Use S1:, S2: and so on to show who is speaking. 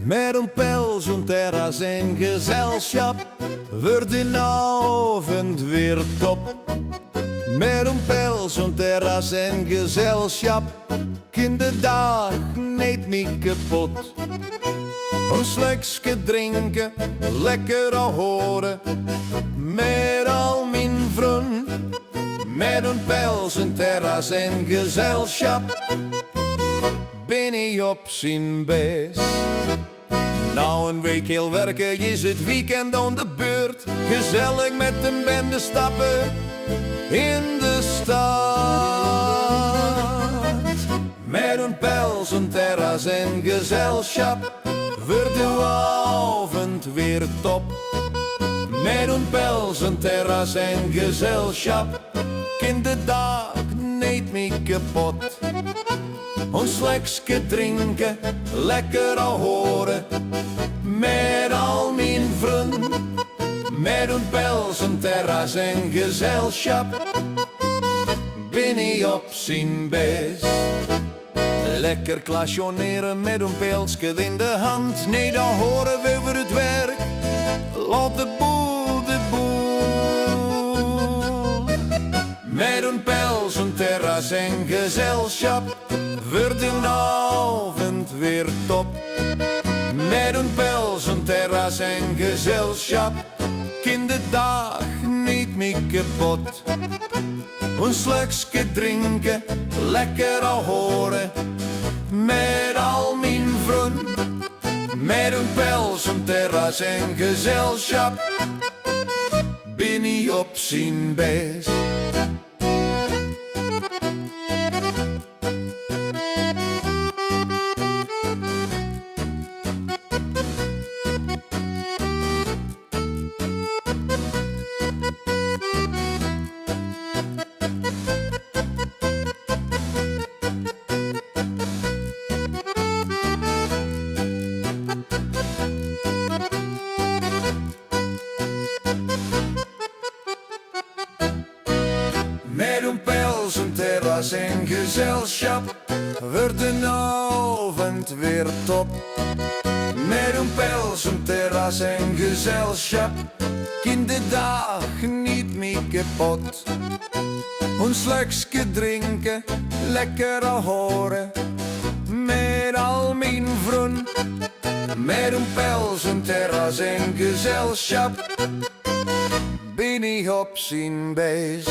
S1: Met een pels, een terras en gezelschap wordt de avond weer top. Met een pels, een terras en gezelschap kan de dag niet meer kapot. Een slukje drinken, lekker horen, met al mijn vrienden. Met een pels, een terras en gezelschap ben ik op zijn best. Na een week heel werken is het weekend aan de beurt. Gezellig met een bende stappen in de stad. Met een pels, een terras en gezelschap wordt de avond weer top. Met een pels, een terras en gezelschap kan de dag niet meer kapot. Een slukje drinken, lekker horen, met al mijn vrienden. Met een pels, een terras en gezelschap ben ik op zijn best. Lekker klasioneren met een pelsje in de hand. Nee, dan horen we over het werk. Laat de boel de boel. Met een pels, een terras en gezelschap wordt de avond weer top. Met een pels, een terras en gezelschap kan de dag niet meer kapot. Een slukje drinken, lekker horen, met al mijn vrienden. Met een pels, een terras en gezelschap ben ik op zijn best. Met een pels, een terras en gezelschap wordt de avond weer top. Met een pels, een terras en gezelschap kan de dag niet meer kapot. Een slukje drinken, lekker horen, met al mijn vrienden. Met een pels, een terras en gezelschap ben ik op zijn best.